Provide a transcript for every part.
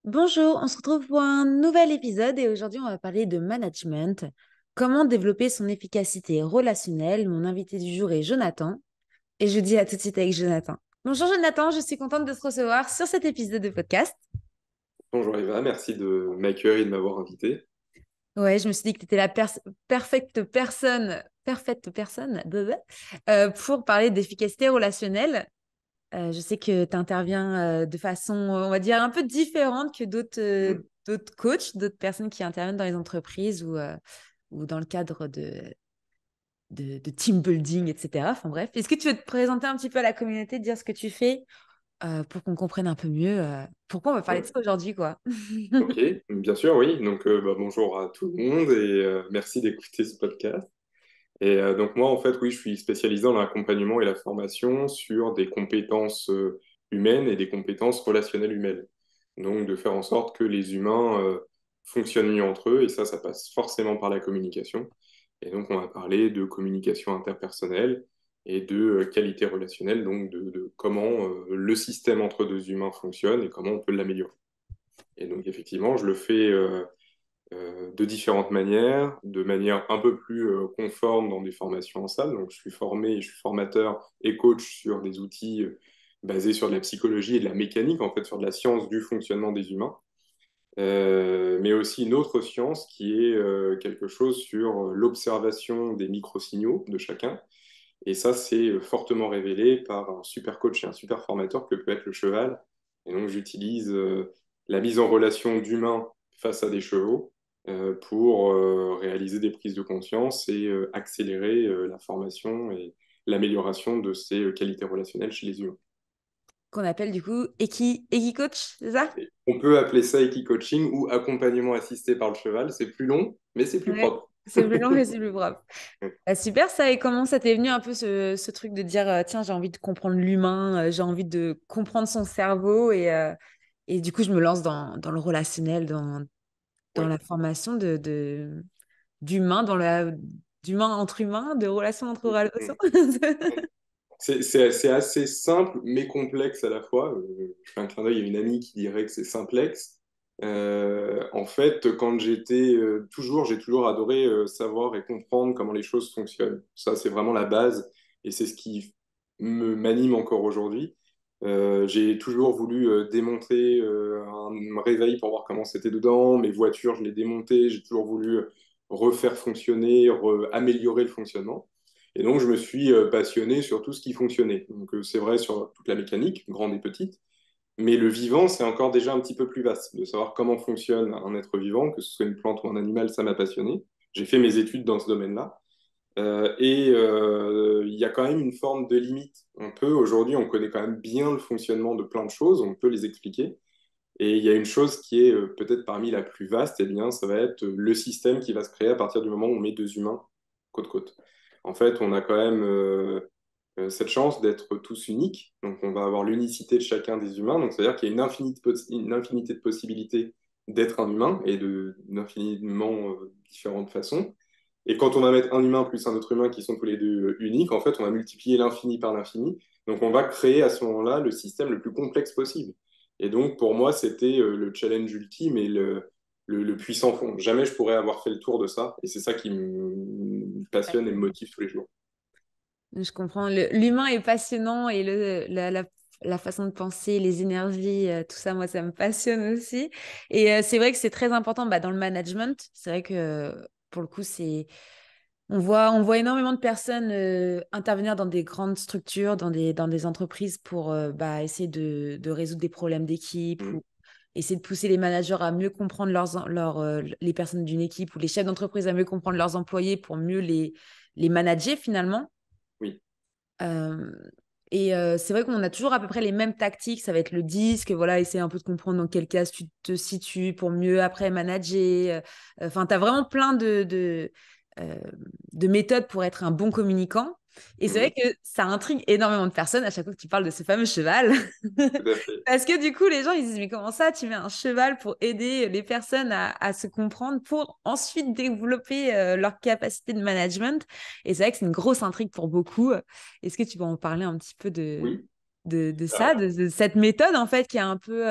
Bonjour, on se retrouve pour un nouvel épisode et aujourd'hui on va parler de management, comment développer son efficacité relationnelle. Mon invité du jour est Jonathan et je dis à tout de suite avec Jonathan. Bonjour Jonathan, je suis contente de te recevoir sur cet épisode de podcast. Bonjour Eva, merci de m'accueillir et de m'avoir invité. Ouais, je me suis dit que tu étais la parfaite personne pour parler d'efficacité relationnelle. Je sais que tu interviens de façon, on va dire, un peu différente que Mm. d'autres coachs, d'autres personnes qui interviennent dans les entreprises ou dans le cadre de team building, etc. Enfin bref, est-ce que tu veux te présenter un petit peu à la communauté, dire ce que tu fais pour qu'on comprenne un peu mieux pourquoi on va parler de Ouais, ça aujourd'hui, quoi. ok, bien sûr, oui. Donc, bonjour à tout le monde et merci d'écouter ce podcast. Et donc, moi, en fait, oui, je suis spécialisé dans l'accompagnement et la formation sur des compétences humaines et des compétences relationnelles humaines. Donc, de faire en sorte que les humains fonctionnent mieux entre eux, et ça passe forcément par la communication. Et donc, on va parler de communication interpersonnelle et de qualité relationnelle, donc de comment le système entre deux humains fonctionne et comment on peut l'améliorer. Et donc, effectivement, je le fais de différentes manières, de manière un peu plus conforme dans des formations en salle. Donc, je suis formé, je suis formateur et coach sur des outils basés sur de la psychologie et de la mécanique, en fait, sur de la science du fonctionnement des humains. Mais aussi une autre science qui est quelque chose sur l'observation des micro-signaux de chacun. Et ça, c'est fortement révélé par un super coach et un super formateur que peut être le cheval. Et donc, j'utilise la mise en relation d'humains face à des chevaux pour réaliser des prises de conscience et accélérer la formation et l'amélioration de ces qualités relationnelles chez les humains. Qu'on appelle du coup Eki-Coach, c'est ça? Et on peut appeler ça equi-coaching ou accompagnement assisté par le cheval. C'est plus long, mais c'est plus Ouais, propre. c'est plus long et c'est plus propre. Super ça, et comment ça t'est venu un peu ce truc de dire tiens, j'ai envie de comprendre l'humain, j'ai envie de comprendre son cerveau et du coup je me lance dans le relationnel, dans Ouais. la formation d'humain, d'humain entre humains, de relations entre relations. C'est assez simple, mais complexe à la fois. Je fais un clin d'œil à une amie qui dirait que c'est simplexe. En fait, quand j'étais j'ai toujours adoré savoir et comprendre comment les choses fonctionnent. Ça, c'est vraiment la base et c'est ce qui m'anime encore aujourd'hui. J'ai toujours voulu démonter un réveil pour voir comment c'était dedans. Mes voitures, je les démontais. J'ai toujours voulu refaire fonctionner, améliorer le fonctionnement. Et donc, je me suis passionné sur tout ce qui fonctionnait. Donc, c'est vrai sur toute la mécanique, grande et petite, mais le vivant, c'est encore déjà un petit peu plus vaste. De savoir comment fonctionne un être vivant, que ce soit une plante ou un animal, ça m'a passionné. J'ai fait mes études dans ce domaine-là. Il y a quand même une forme de limite. Aujourd'hui, on connaît quand même bien le fonctionnement de plein de choses, on peut les expliquer. Et il y a une chose qui est peut-être parmi la plus vaste, eh bien, ça va être le système qui va se créer à partir du moment où on met deux humains côte à côte. En fait, on a quand même cette chance d'être tous uniques. Donc, on va avoir l'unicité de chacun des humains. Donc, c'est-à-dire qu'il y a une infinité de possibilités d'être un humain et d'infiniment différentes façons. Et quand on va mettre un humain plus un autre humain qui sont tous les deux uniques, en fait, on va multiplier l'infini par l'infini. Donc, on va créer à ce moment-là le système le plus complexe possible. Et donc, pour moi, c'était le challenge ultime et le puissant fond. Jamais je pourrais avoir fait le tour de ça. Et c'est ça qui me passionne et me motive tous les jours. Je comprends. L'humain est passionnant et la façon de penser, les énergies, tout ça, moi, ça me passionne aussi. Et c'est vrai que c'est très important dans le management. C'est vrai que pour le coup, on voit énormément de personnes intervenir dans des grandes structures, dans des entreprises pour essayer de résoudre des problèmes d'équipe Mm. ou essayer de pousser les managers à mieux comprendre les personnes d'une équipe ou les chefs d'entreprise à mieux comprendre leurs employés pour mieux les manager finalement. Oui. Euh, et c'est vrai qu'on a toujours à peu près les mêmes tactiques. Ça va être le disque, voilà, essayer un peu de comprendre dans quelle case tu te situes pour mieux après manager. Enfin, tu as vraiment plein euh, de méthodes pour être un bon communicant. Et c'est vrai Mm. que ça intrigue énormément de personnes à chaque fois que tu parles de ce fameux cheval. Tout à fait. Parce que du coup, les gens, ils disent, mais comment ça, tu mets un cheval pour aider les personnes à se comprendre, pour ensuite développer leur capacité de management. Et c'est vrai que c'est une grosse intrigue pour beaucoup. Est-ce que tu peux en parler un petit peu de, Oui. de, de Alors, ça, de cette méthode, en fait, qui est un peu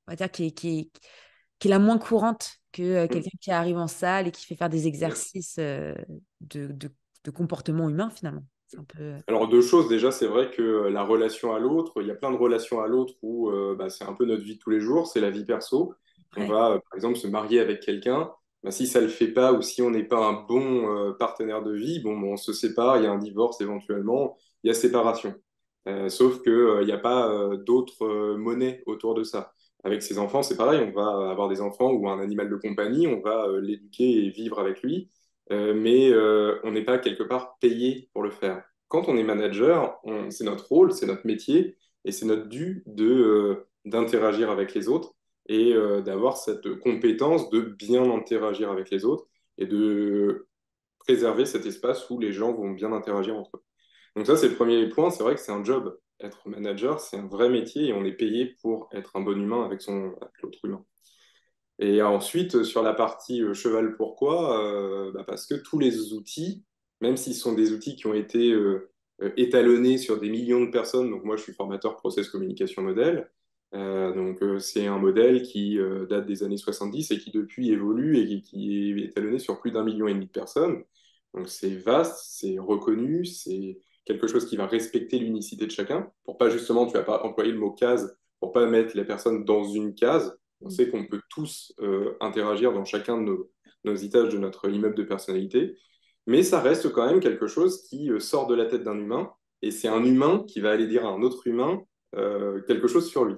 on va dire, qui est la moins courante que Mm. quelqu'un qui arrive en salle et qui fait faire des exercices de, de, de comportement humain, finalement. C'est un peu... Alors, deux choses. Déjà, c'est vrai que la relation à l'autre, il y a plein de relations à l'autre où bah, c'est un peu notre vie de tous les jours, c'est la vie perso. On Ouais. va, par exemple, se marier avec quelqu'un. Bah, si ça ne le fait pas ou si on n'est pas un bon partenaire de vie, bon, on se sépare, il y a un divorce éventuellement, il y a séparation. Sauf qu'il n'y a pas d'autres monnaies autour de ça. Avec ses enfants, c'est pareil, on va avoir des enfants ou un animal de compagnie, on va l'éduquer et vivre avec lui, mais on n'est pas quelque part payé pour le faire. Quand on est manager, c'est notre rôle, c'est notre métier, et c'est notre dû d'interagir avec les autres et d'avoir cette compétence de bien interagir avec les autres et de préserver cet espace où les gens vont bien interagir entre eux. Donc ça, c'est le premier point. C'est vrai que c'est un job. Être manager, c'est un vrai métier et on est payé pour être un bon humain avec l'autre humain. Et ensuite, sur la partie cheval, pourquoi? Bah parce que tous les outils, même s'ils sont des outils qui ont été étalonnés sur des millions de personnes, donc moi je suis formateur process communication modèle, c'est un modèle qui date des années 70 et qui depuis évolue et qui est étalonné sur plus d'1,5 million de personnes. Donc c'est vaste, c'est reconnu, c'est quelque chose qui va respecter l'unicité de chacun, pour pas justement, tu vas pas employer le mot case, pour pas mettre les personnes dans une case. On sait qu'on peut tous interagir dans chacun de nos étages de notre immeuble de personnalité, mais ça reste quand même quelque chose qui sort de la tête d'un humain, et c'est un humain qui va aller dire à un autre humain quelque chose sur lui.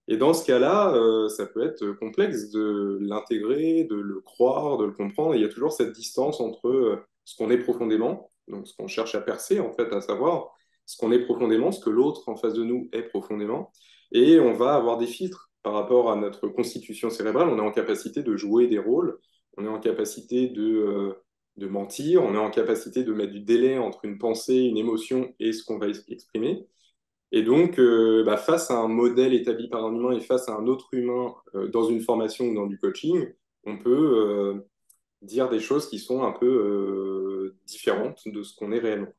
Et dans ce cas-là, ça peut être complexe de l'intégrer, de le croire, de le comprendre. Et il y a toujours cette distance entre ce qu'on est profondément, donc ce qu'on cherche à percer, en fait, à savoir ce qu'on est profondément, ce que l'autre en face de nous est profondément. Et on va avoir des filtres par rapport à notre constitution cérébrale. On est en capacité de jouer des rôles, on est en capacité de mentir, on est en capacité de mettre du délai entre une pensée, une émotion et ce qu'on va exprimer. Et donc, bah, face à un modèle établi par un humain et face à un autre humain dans une formation ou dans du coaching, on peut dire des choses qui sont un peu différentes de ce qu'on est réellement.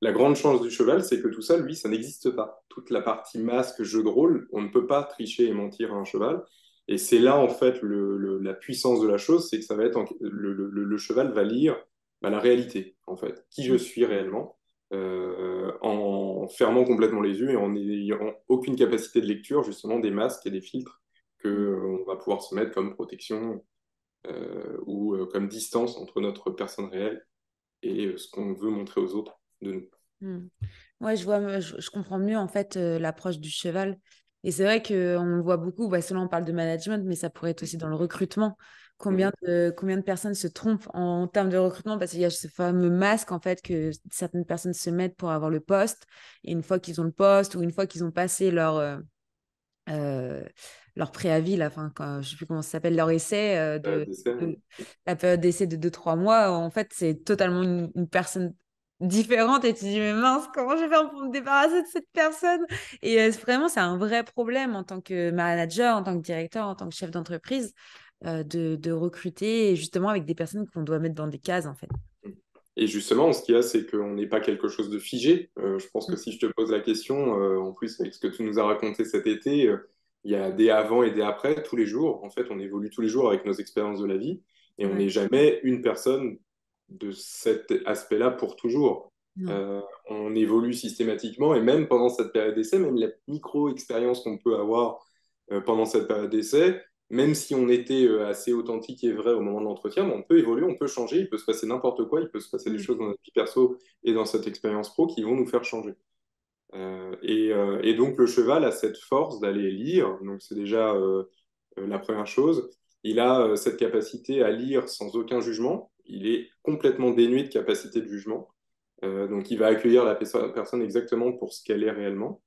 La grande chance du cheval, c'est que tout ça, lui, ça n'existe pas. Toute la partie masque, jeu de rôle, on ne peut pas tricher et mentir à un cheval. Et c'est là, en fait, la puissance de la chose, c'est que ça va être le cheval va lire bah, la réalité, en fait, qui je suis réellement, en fermant complètement les yeux et en n'ayant aucune capacité de lecture, justement, des masques et des filtres qu'on va pouvoir se mettre comme protection ou comme distance entre notre personne réelle et ce qu'on veut montrer aux autres de nous. Hmm. Ouais, je comprends mieux en fait l'approche du cheval. Et c'est vrai qu'on le voit beaucoup, bah, selon on parle de management, mais ça pourrait être aussi dans le recrutement. Mhm. Combien de personnes se trompent en termes de recrutement parce qu'il y a ce fameux masque en fait que certaines personnes se mettent pour avoir le poste. Et une fois qu'ils ont le poste ou une fois qu'ils ont passé euh, leur préavis, là, enfin, je sais plus comment ça s'appelle, leur essai D'essai, hein. la période d'essai de 2 3 mois, en fait, c'est totalement une personne différente et tu te dis, mais mince, comment je vais faire pour me débarrasser de cette personne? Et vraiment, c'est un vrai problème en tant que manager, en tant que directeur, en tant que chef d'entreprise, de recruter justement avec des personnes qu'on doit mettre dans des cases, en fait. Et justement, ce qu'il y a, c'est qu'on n'est pas quelque chose de figé. Je pense que Mm. si je te pose la question, en plus avec ce que tu nous as raconté cet été, il y a des avant et des après tous les jours. En fait, on évolue tous les jours avec nos expériences de la vie et on Ouais. n'est jamais une personne de cet aspect-là pour toujours. Non. Euh, on évolue systématiquement et même pendant cette période d'essai, même la micro-expérience qu'on peut avoir pendant cette période d'essai, même si on était assez authentique et vrai au moment de l'entretien, on peut évoluer, on peut changer, il peut se passer n'importe quoi, il peut se passer des Mm. choses dans notre vie perso et dans cette expérience pro qui vont nous faire changer. Et donc le cheval a cette force d'aller lire, donc c'est déjà la première chose. Il a cette capacité à lire sans aucun jugement, il est complètement dénué de capacité de jugement, donc il va accueillir la personne exactement pour ce qu'elle est réellement.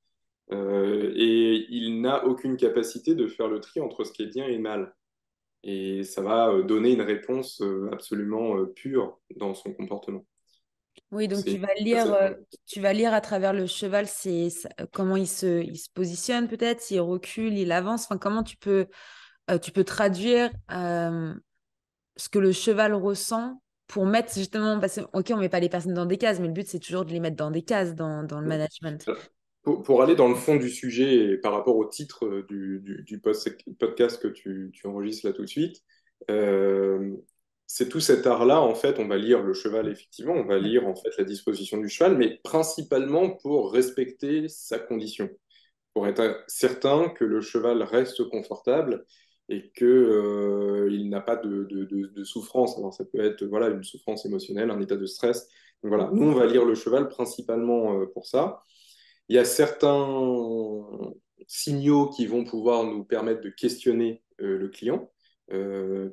Et il n'a aucune capacité de faire le tri entre ce qui est bien et mal. Et ça va donner une réponse absolument pure dans son comportement. Oui, donc C'est assez fort. tu vas lire à travers le cheval, comment il se positionne peut-être, s'il recule, il avance. Enfin, comment tu peux traduire ce que le cheval ressent pour mettre justement, parce que, ok, on met pas les personnes dans des cases, mais le but c'est toujours de les mettre dans des cases dans le management. pour aller dans le fond du sujet et par rapport au titre podcast que tu enregistres là tout de suite, euh, c'est tout cet art-là, en fait, on va lire le cheval, effectivement, on va Ouais. lire en fait la disposition du cheval, mais principalement pour respecter sa condition, pour être certain que le cheval reste confortable et que, il n'a pas de souffrance. Alors ça peut être voilà, une souffrance émotionnelle, un état de stress. Donc voilà, nous on va lire le cheval principalement pour ça. Il y a certains signaux qui vont pouvoir nous permettre de questionner le client,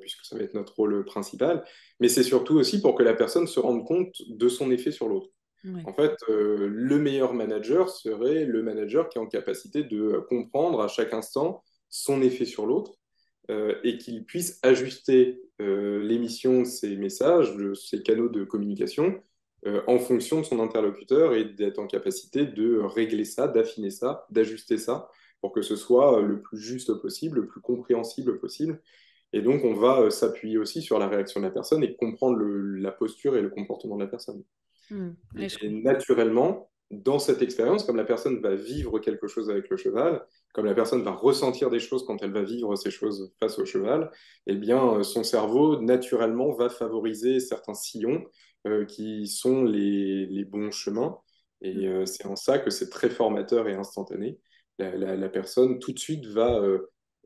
puisque ça va être notre rôle principal, mais c'est surtout aussi pour que la personne se rende compte de son effet sur l'autre. Ouais. En fait, le meilleur manager serait le manager qui est en capacité de comprendre à chaque instant son effet sur l'autre et qu'il puisse ajuster l'émission de ses messages, de ses canaux de communication en fonction de son interlocuteur et d'être en capacité de régler ça, d'affiner ça, d'ajuster ça pour que ce soit le plus juste possible, le plus compréhensible possible. Et donc, on va s'appuyer aussi sur la réaction de la personne et comprendre la posture et le comportement de la personne. Ouais, je Et comprends. naturellement, dans cette expérience, comme la personne va vivre quelque chose avec le cheval, comme la personne va ressentir des choses quand elle va vivre ces choses face au cheval, eh bien, son cerveau, naturellement, va favoriser certains sillons qui sont les bons chemins. Et c'est en ça que c'est très formateur et instantané. La personne, tout de suite, va,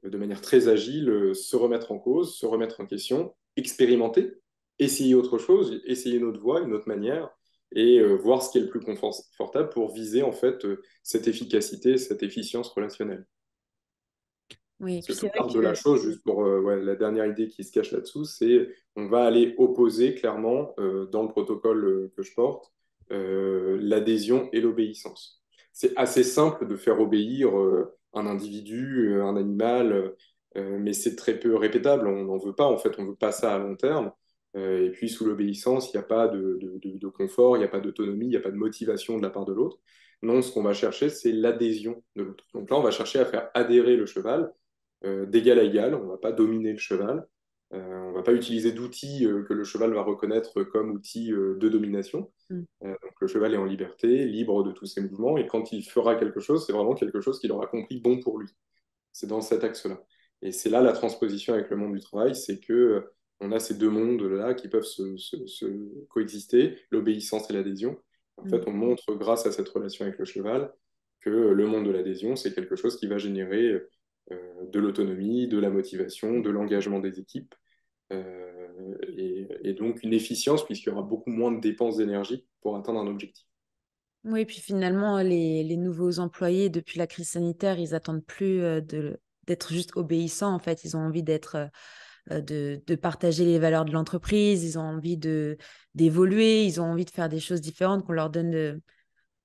de manière très agile, se remettre en cause, se remettre en question, expérimenter, essayer autre chose, essayer une autre voie, une autre manière et voir ce qui est le plus confortable pour viser en fait cette efficacité, cette efficience relationnelle. Oui, et Parce puis que c'est tout vrai part de la que chose, juste pour ouais, la dernière idée qui se cache là-dessous, c'est on va aller opposer clairement dans le protocole que je porte l'adhésion et l'obéissance. C'est assez simple de faire obéir un individu, un animal, mais c'est très peu répétable. On n'en veut pas, en fait, on veut pas ça à long terme. Et puis sous l'obéissance, il n'y a pas de confort, il n'y a pas d'autonomie, il n'y a pas de motivation de la part de l'autre. Non, ce qu'on va chercher, c'est l'adhésion de l'autre. Donc là, on va chercher à faire adhérer le cheval d'égal à égal. On ne va pas dominer le cheval. On ne va pas utiliser d'outils que le cheval va reconnaître comme outils de domination. mm, Donc le cheval est en liberté, libre de tous ses mouvements, et quand il fera quelque chose, c'est vraiment quelque chose qu'il aura compris bon pour lui. C'est dans cet axe-là. Et c'est là la transposition avec le monde du travail, c'est que on a ces deux mondes-là qui peuvent se coexister, l'obéissance et l'adhésion. En fait, mm. on montre grâce à cette relation avec le cheval que le monde de l'adhésion, c'est quelque chose qui va générer de l'autonomie, de la motivation, de l'engagement des équipes, et donc une efficience puisqu'il y aura beaucoup moins de dépenses d'énergie pour atteindre un objectif. Oui, puis finalement, les nouveaux employés, depuis la crise sanitaire, ils attendent plus d'être juste obéissants. En fait, ils ont envie de partager les valeurs de l'entreprise, ils ont envie d'évoluer, ils ont envie de faire des choses différentes, qu'on leur donne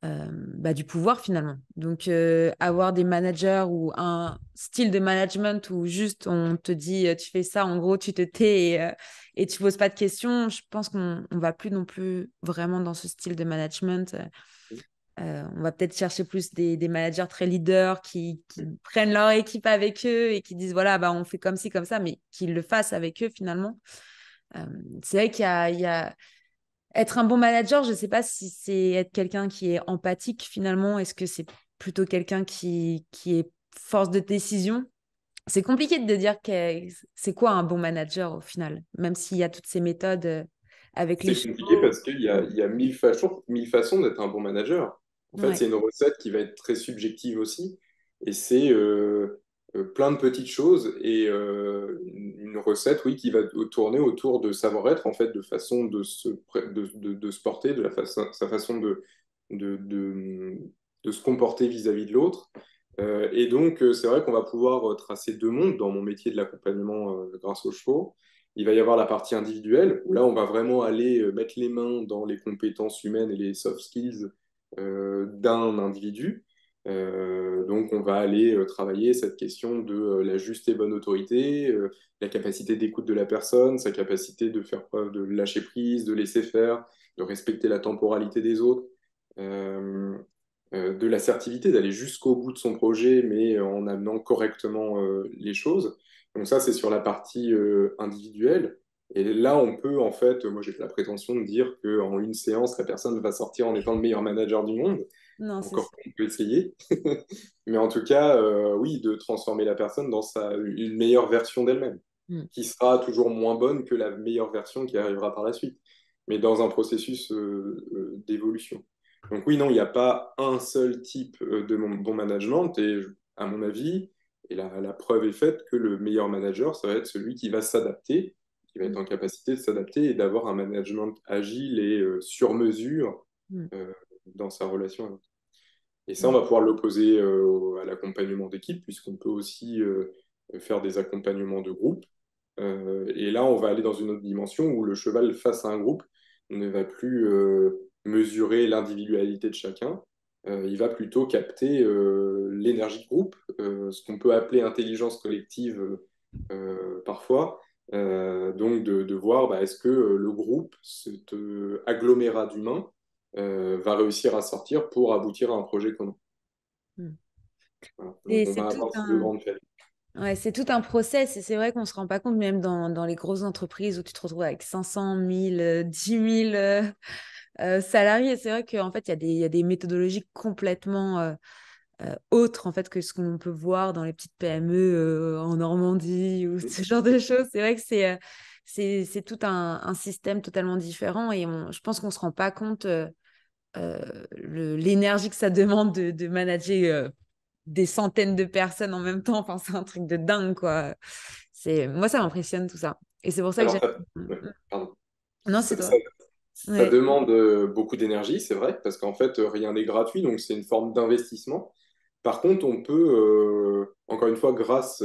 du pouvoir finalement. Donc, avoir des managers ou un style de management où juste on te dit tu fais ça, en gros, tu te tais et tu poses pas de questions, je pense qu'on va plus non plus vraiment dans ce style de management. On va peut-être chercher plus des managers très leaders qui prennent leur équipe avec eux et qui disent voilà, bah, on fait comme ci, comme ça, mais qu'ils le fassent avec eux finalement. Euh, c'est vrai il y a être un bon manager, je ne sais pas si c'est être quelqu'un qui est empathique finalement. Est-ce que c'est plutôt quelqu'un qui est force de décision? C'est compliqué de dire c'est quoi un bon manager au final, même s'il y a toutes ces méthodes avec les C'est compliqué chevaux. parce qu'il y a mille façons d'être un bon manager. En fait, Ouais. c'est une recette qui va être très subjective aussi. Et c'est plein de petites choses et une recette, oui, qui va tourner autour de savoir-être, en fait, de façon de se porter, sa façon de se comporter vis-à-vis de l'autre. Et donc, c'est vrai qu'on va pouvoir tracer deux mondes dans mon métier de l'accompagnement grâce aux chevaux. Il va y avoir la partie individuelle, où là, on va vraiment aller mettre les mains dans les compétences humaines et les soft skills d'un individu. Donc, on va aller travailler cette question de la juste et bonne autorité, la capacité d'écoute de la personne, sa capacité de faire preuve de lâcher prise, de laisser faire, de respecter la temporalité des autres, euh, de l'assertivité, d'aller jusqu'au bout de son projet, mais en amenant correctement les choses. Donc ça, c'est sur la partie individuelle. Et là, on peut, en fait, moi j'ai la prétention de dire qu'en une séance, la personne va sortir en étant le meilleur manager du monde. Non, c'est encore sûr. qu'on peut essayer. Mais en tout cas, oui, de transformer la personne dans une meilleure version d'elle-même, Mm. qui sera toujours moins bonne que la meilleure version qui arrivera par la suite, mais dans un processus d'évolution. Donc oui, non, il n'y a pas un seul type de bon management, et à mon avis, et la preuve est faite que le meilleur manager, ça va être celui qui va s'adapter, qui va être Mm. en capacité de s'adapter et d'avoir un management agile et sur mesure Mm. euh, dans sa relation avec. Et ça, on Mm. va pouvoir l'opposer à l'accompagnement d'équipe, puisqu'on peut aussi faire des accompagnements de groupe. Et là, on va aller dans une autre dimension où le cheval face à un groupe ne va plus mesurer l'individualité de chacun. Il va plutôt capter l'énergie de groupe, ce qu'on peut appeler intelligence collective parfois. Donc, de voir bah, est-ce que le groupe, cet agglomérat d'humains, va réussir à sortir pour aboutir à un projet commun. Mm. Voilà. Donc, Et on c'est va tout avoir ces deux un, grandes familles. ouais, c'est tout un process et c'est vrai qu'on ne se rend pas compte, même dans les grosses entreprises où tu te retrouves avec 500, 1000, 10 000 salariés. C'est vrai qu'en fait, il y a des méthodologies complètement autres en fait, que ce qu'on peut voir dans les petites PME en Normandie ou ce genre de choses. C'est vrai que c'est tout un système totalement différent et je pense qu'on ne se rend pas compte l'énergie que ça demande de manager des centaines de personnes en même temps. Enfin, c'est un truc de dingue, quoi. Moi, ça m'impressionne tout ça. Et c'est pour ça que Alors, j'aime. ouais, pardon. Non, c'est Ça, toi. ça- ça Ouais. demande beaucoup d'énergie, c'est vrai, parce qu'en fait, rien n'est gratuit, donc c'est une forme d'investissement. Par contre, on peut, encore une fois, grâce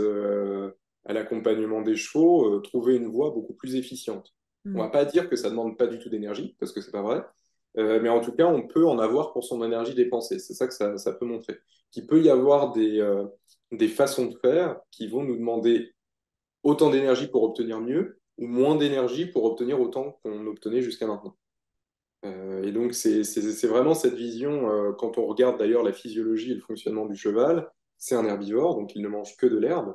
à l'accompagnement des chevaux, trouver une voie beaucoup plus efficiente. On Mm. va pas dire que ça demande pas du tout d'énergie, parce que c'est pas vrai, mais en tout cas, on peut en avoir pour son énergie dépensée. C'est ça que ça peut montrer. Qu'il peut y avoir des façons de faire qui vont nous demander autant d'énergie pour obtenir mieux ou moins d'énergie pour obtenir autant qu'on obtenait jusqu'à maintenant. Et donc, c'est vraiment cette vision, quand on regarde d'ailleurs la physiologie et le fonctionnement du cheval, c'est un herbivore, donc il ne mange que de l'herbe,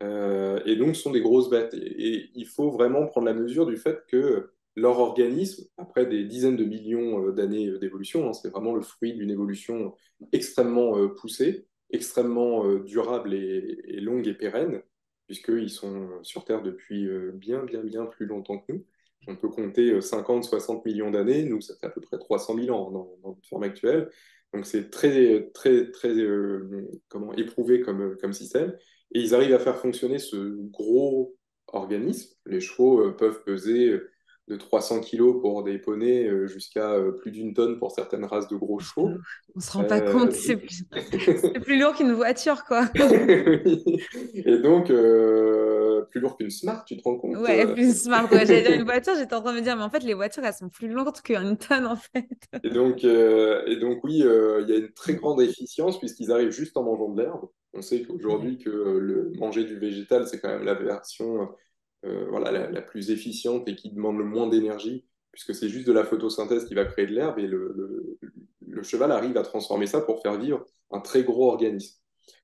et donc ce sont des grosses bêtes. Et il faut vraiment prendre la mesure du fait que leur organisme, après des dizaines de millions d'années d'évolution, hein, c'est vraiment le fruit d'une évolution extrêmement poussée, extrêmement durable et longue et pérenne, puisqu'ils sont sur Terre depuis bien plus longtemps que nous. On peut compter 50, 60 millions d'années. Nous, ça fait à peu près 300 000 ans dans notre forme actuelle. Donc, c'est très éprouvé comme système. Et ils arrivent à faire fonctionner ce gros organisme. Les chevaux peuvent peser de 300 kilos pour des poneys jusqu'à plus d'une tonne pour certaines races de gros chevaux. On se rend pas compte, Euh, c'est plus lourd qu'une voiture, quoi. oui. Et donc, plus lourd qu'une Smart, tu te rends compte? Ouais, plus smart. Ouais, j'allais dire une voiture, j'étais en train de me dire, mais en fait, les voitures, elles sont plus lourdes qu'une tonne, en fait. Et donc oui, il y a une très grande efficience puisqu'ils arrivent juste en mangeant de l'herbe. On sait Ouais. qu'aujourd'hui que le manger du végétal, c'est quand même la version voilà, la plus efficiente et qui demande le moins d'énergie, puisque c'est juste de la photosynthèse qui va créer de l'herbe et le cheval arrive à transformer ça pour faire vivre un très gros organisme.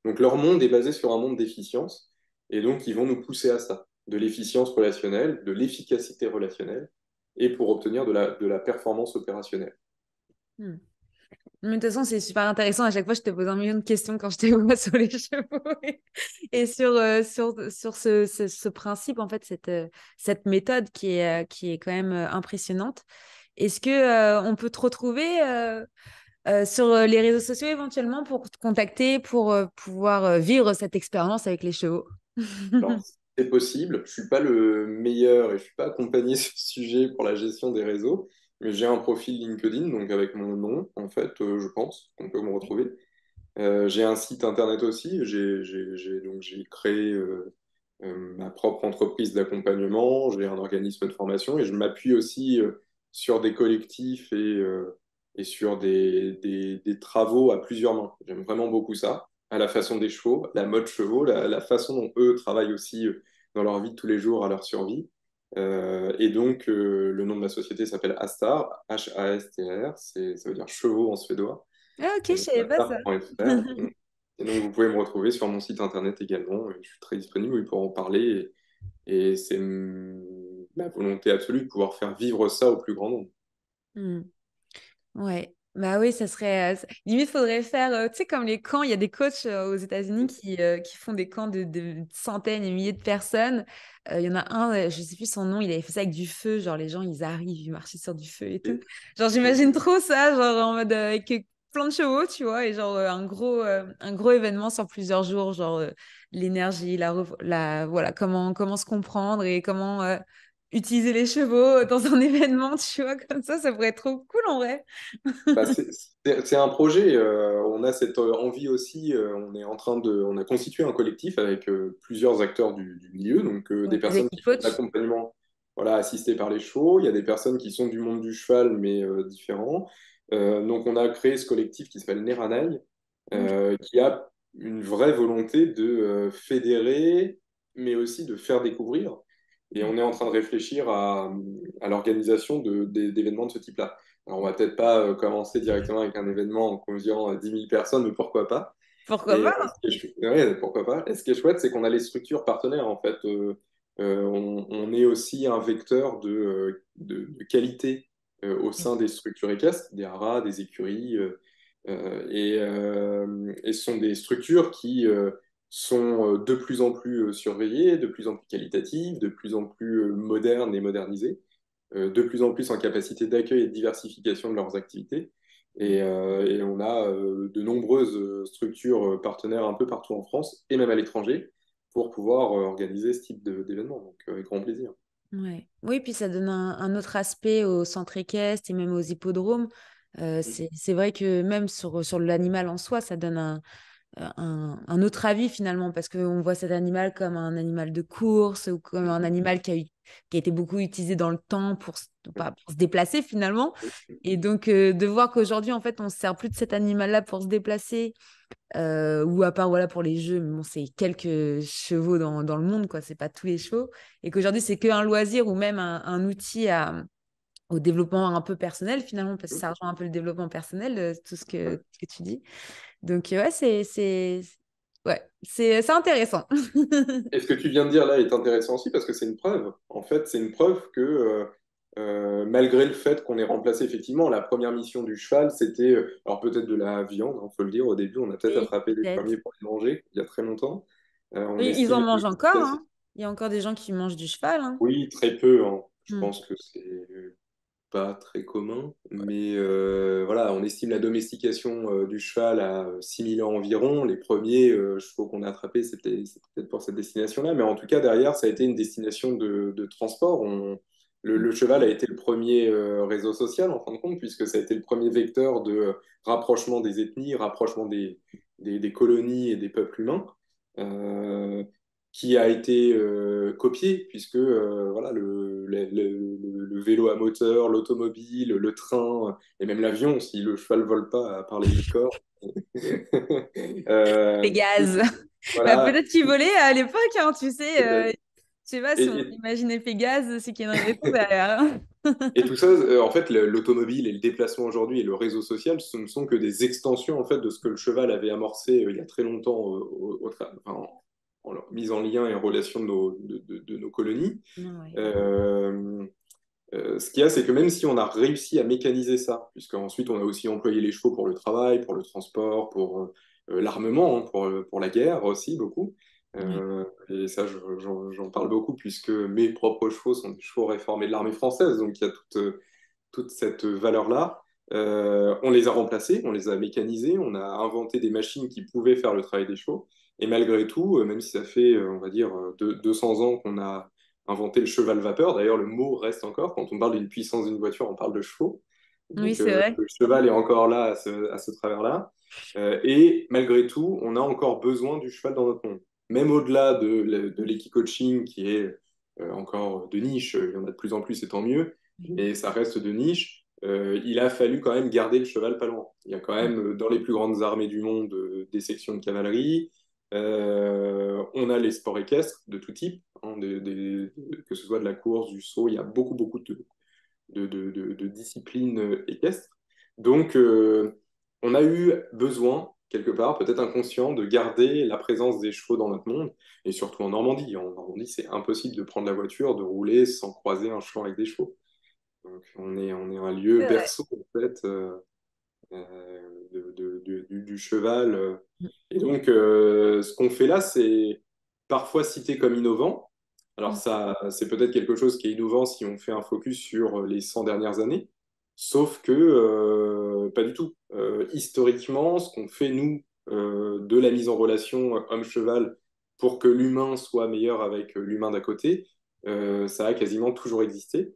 Donc leur monde est basé sur un monde d'efficience et donc ils vont nous pousser à ça, de l'efficience relationnelle, de l'efficacité relationnelle et pour obtenir de la performance opérationnelle. Hmm. Mais de toute façon, c'est super intéressant. À chaque fois, je te pose un million de questions quand je te vois sur les chevaux et sur ce principe, en fait, cette méthode qui est quand même impressionnante. Est-ce que, on peut te retrouver sur les réseaux sociaux éventuellement pour te contacter, pour pouvoir vivre cette expérience avec les chevaux? Alors, c'est possible. Je suis pas le meilleur et je suis pas accompagné sur ce sujet pour la gestion des réseaux, mais j'ai un profil LinkedIn, donc avec mon nom, en fait, je pense qu'on peut me retrouver. J'ai un site internet aussi. Donc j'ai créé ma propre entreprise d'accompagnement. J'ai un organisme de formation et je m'appuie aussi sur des collectifs et sur des travaux à plusieurs mains. J'aime vraiment beaucoup ça, à la façon des chevaux, la mode chevaux, la façon dont eux travaillent aussi dans leur vie de tous les jours, à leur survie. Et donc, le nom de ma société s'appelle Astar, H-A-S-T-R, ça veut dire chevaux en suédois. Ah, ok, je savais pas ça. Astar.fr. Et donc, vous pouvez me retrouver sur mon site internet également. Je suis très disponible, oui, pour en parler. Et c'est ma volonté absolue de pouvoir faire vivre ça au plus grand nombre. Hmm. Ouais. Bah oui, ça serait. Limite, faudrait faire. Tu sais, comme les camps, il y a des coachs aux États-Unis qui font des camps de centaines et milliers de personnes. Il y en a un, je sais plus son nom, il avait fait ça avec du feu. Genre, les gens, ils arrivent, ils marchent sur du feu et tout. Et- Genre, j'imagine trop ça, genre en mode avec plein de chevaux, tu vois, et genre un gros événement sur plusieurs jours, genre l'énergie, voilà, comment se comprendre et comment utiliser les chevaux dans un événement, tu vois, comme ça pourrait être trop cool en vrai. Bah, c'est un projet. On a cette envie aussi. On a constitué un collectif avec plusieurs acteurs du milieu, donc Ouais, des des personnes qui font de équipe-coachs. l'accompagnement, voilà, assisté par les chevaux. Il y a des personnes qui sont du monde du cheval, mais différents. Donc, on a créé ce collectif qui s'appelle Neranaï, Ok. qui a une vraie volonté de fédérer, mais aussi de faire découvrir. Et on est en train de réfléchir à l'organisation d'événements de ce type-là. Alors, on va peut-être pas commencer directement avec un événement en conviant 10 000 personnes, mais pourquoi pas? Pourquoi Et pas? ouais, pourquoi pas? Et ce qui est chouette, c'est qu'on a les structures partenaires, en fait. On est aussi un vecteur de qualité au sein des structures équestres, des haras, des écuries. Et ce sont des structures qui sont de plus en plus surveillées, de plus en plus qualitatives, de plus en plus modernes et modernisées, de plus en plus en capacité d'accueil et de diversification de leurs activités. Et on a de nombreuses structures partenaires un peu partout en France et même à l'étranger pour pouvoir organiser ce type d'événement. Donc, avec grand plaisir. Ouais. Oui, puis ça donne un autre aspect au centre équestre et même aux hippodromes. C'est vrai que même sur l'animal en soi, ça donne un autre avis finalement, parce qu'on voit cet animal comme un animal de course ou comme un animal qui a été beaucoup utilisé dans le temps pas, pour se déplacer finalement. Et donc de voir qu'aujourd'hui, en fait, on ne se sert plus de cet animal-là pour se déplacer, ou à part voilà, pour les jeux, mais bon, c'est quelques chevaux dans le monde, quoi, c'est pas tous les chevaux. Et qu'aujourd'hui, c'est qu'un loisir ou même un outil au développement un peu personnel finalement, parce que ça rejoint un peu le développement personnel, tout ce que tu dis. Donc, ouais, c'est intéressant. Et ce que tu viens de dire là est intéressant aussi parce que c'est une preuve. En fait, c'est une preuve que malgré le fait qu'on ait remplacé effectivement la première mission du cheval, c'était alors peut-être de la viande, on peut le dire au début, on a peut-être Oui, attrapé les peut-être. premiers pour les manger il y a très longtemps. On Oui, ils en estime que mangent encore, hein. Il y a encore des gens qui mangent du cheval, hein. oui, très peu, hein. Je Hmm. pense que c'est pas très commun, mais voilà, on estime la domestication du cheval à 6000 ans environ. Les premiers chevaux qu'on a attrapés, c'est peut-être pour cette destination-là, mais en tout cas, derrière, ça a été une destination de transport. Le cheval a été le premier réseau social, en fin de compte, puisque ça a été le premier vecteur de rapprochement des ethnies, rapprochement des colonies et des peuples humains. Euh, qui a été copié, puisque voilà, le vélo à moteur, l'automobile, le train, et même l'avion, si le cheval vole pas, à part les licornes. Tout- Pégase. Bah, voilà. peut-être qu'ils volaient à l'époque, hein, tu sais. Peut-être. Je sais pas Et, si on et- imaginait Pégase, c'est qu'il y a une raison derrière, hein. et tout ça, en fait, l'automobile et le déplacement aujourd'hui et le réseau social, ce ne sont que des extensions en fait de ce que le cheval avait amorcé il y a très longtemps enfin, mise en lien et en relation de nos colonies. Ouais. Euh, ce qu'il y a, c'est que même si on a réussi à mécaniser ça, puisqu'ensuite on a aussi employé les chevaux pour le travail, pour le transport, pour l'armement, hein, pour la guerre aussi beaucoup. Ouais. Et ça, j'en parle beaucoup puisque mes propres chevaux sont des chevaux réformés de l'armée française, donc il y a toute cette valeur-là. On les a remplacés, on les a mécanisés, on a inventé des machines qui pouvaient faire le travail des chevaux. Et malgré tout, même si ça fait, on va dire, 200 ans qu'on a inventé le cheval vapeur. D'ailleurs, le mot reste encore. Quand on parle d'une puissance d'une voiture, on parle de chevaux. Oui, Donc, c'est vrai. le cheval est encore là à ce travers-là. Et malgré tout, on a encore besoin du cheval dans notre monde. Même au-delà de l'équicoaching qui est encore de niche, il y en a de plus en plus et tant mieux, mais ça reste de niche. Il a fallu quand même garder le cheval pas loin. Il y a quand même dans les plus grandes armées du monde des sections de cavalerie. On a les sports équestres de tout type, hein, que ce soit de la course, du saut, il y a beaucoup, beaucoup de disciplines équestres. Donc, on a eu besoin, quelque part, peut-être inconscient, de garder la présence des chevaux dans notre monde, et surtout en Normandie. En Normandie, c'est impossible de prendre la voiture, de rouler sans croiser un champ avec des chevaux. Donc, on est un lieu C'est vrai. berceau, en fait, du cheval. Et donc, ce qu'on fait là, c'est parfois cité comme innovant. Alors Mm. ça, c'est peut-être quelque chose qui est innovant si on fait un focus sur les 100 dernières années, sauf que pas du tout. Historiquement, ce qu'on fait, nous, de la mise en relation homme-cheval pour que l'humain soit meilleur avec l'humain d'à côté, ça a quasiment toujours existé.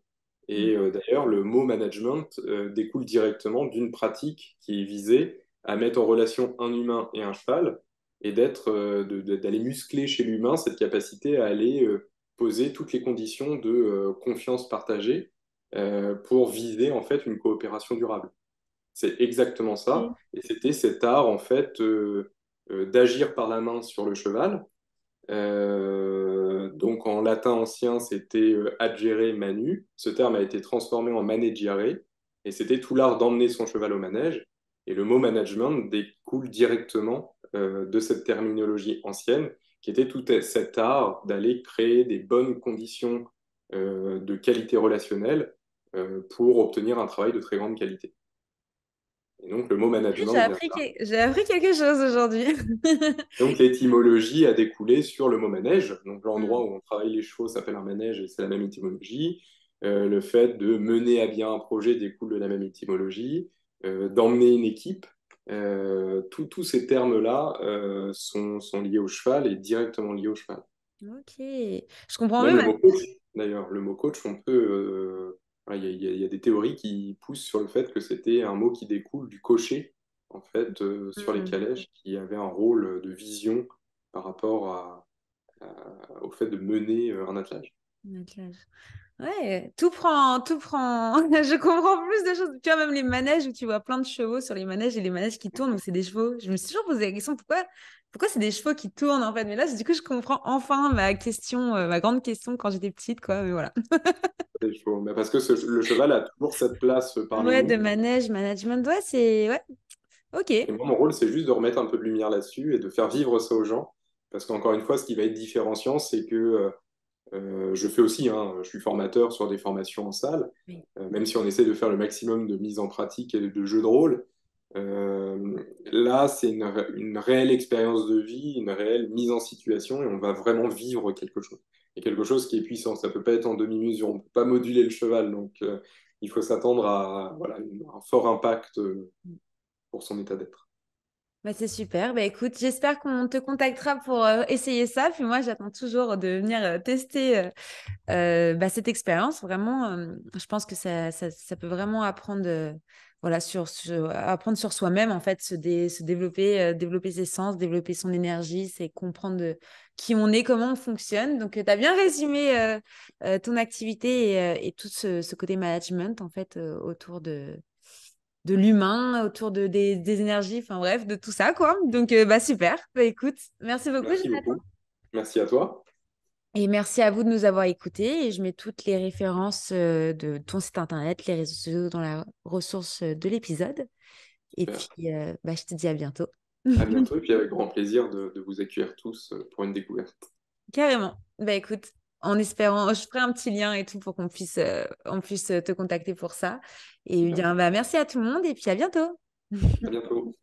Mm. Et d'ailleurs, le mot management découle directement d'une pratique qui visait à mettre en relation un humain et un cheval et d'aller muscler chez l'humain cette capacité à aller poser toutes les conditions de confiance partagée pour viser en fait une coopération durable. C'est exactement ça. Ok. Et c'était cet art en fait d'agir par la main sur le cheval. Donc en latin ancien, c'était agere manu. Ce terme a été transformé en maneggiare et c'était tout l'art d'emmener son cheval au manège. Et le mot management découle directement de cette terminologie ancienne qui était tout cet art d'aller créer des bonnes conditions de qualité relationnelle pour obtenir un travail de très grande qualité. Et donc le mot management vient de là. J'ai appris quelque chose aujourd'hui. Donc l'étymologie a découlé sur le mot manège. Donc Mm. l'endroit où on travaille les chevaux s'appelle un manège et c'est la même étymologie. Le fait de mener à bien un projet découle de la même étymologie. D'emmener une équipe, tous ces termes-là sont liés au cheval et directement liés au cheval. Ok, je comprends Même même. le mot coach, d'ailleurs, le mot coach, on peut, voilà, il y a des théories qui poussent sur le fait que c'était un mot qui découle du cocher, en fait, sur les Mm. calèches, qui avait un rôle de vision par rapport au fait de mener un attelage. Attelage. Ouais, tout prend. Je comprends plus de choses. Tu vois, même les manèges où tu vois plein de chevaux sur les manèges et les manèges qui tournent où c'est des chevaux. Je me suis toujours posé la question pourquoi c'est des chevaux qui tournent en fait. Mais là, du coup, je comprends enfin ma question, ma grande question quand j'étais petite, quoi. Mais voilà. C'est chaud. Mais parce que le cheval a toujours cette place parmi Ouais, de nous. manège, management, ouais, c'est. Ouais, ok. Et moi, mon rôle, c'est juste de remettre un peu de lumière là-dessus et de faire vivre ça aux gens. Parce qu'encore une fois, ce qui va être différenciant, c'est que je fais aussi, hein, je suis formateur sur des formations en salle, Oui. même si on essaie de faire le maximum de mise en pratique et de jeux de rôle. Là, c'est une réelle expérience de vie, une réelle mise en situation et on va vraiment vivre quelque chose. Et quelque chose qui est puissant. Ça peut pas être en demi-mesure, on peut pas moduler le cheval. Donc, il faut s'attendre à voilà, un fort impact pour son état d'être. Bah, c'est super. Bah, écoute, j'espère qu'on te contactera pour essayer ça. Puis moi, j'attends toujours de venir tester bah, cette expérience. Vraiment, je pense que ça peut vraiment apprendre, voilà, apprendre sur soi-même, en fait, se développer, développer ses sens, développer son énergie, c'est comprendre qui on est, comment on fonctionne. Donc, tu as bien résumé ton activité et tout ce côté management, en fait, autour de l'humain, autour des énergies, enfin bref, de tout ça, quoi. Donc, bah, super. Bah, écoute, merci beaucoup, Merci Jonathan. beaucoup. Merci à toi. Et merci à vous de nous avoir écoutés. Et je mets toutes les références de ton site internet, les réseaux sociaux dans la ressource de l'épisode. Et Super. puis, bah, je te dis à bientôt. À bientôt et puis avec grand plaisir de vous accueillir tous pour une découverte. Carrément. Bah écoute, en espérant, je ferai un petit lien et tout pour qu'on puisse te contacter pour ça. Et Super. bien, bah, merci à tout le monde et puis à bientôt. À bientôt.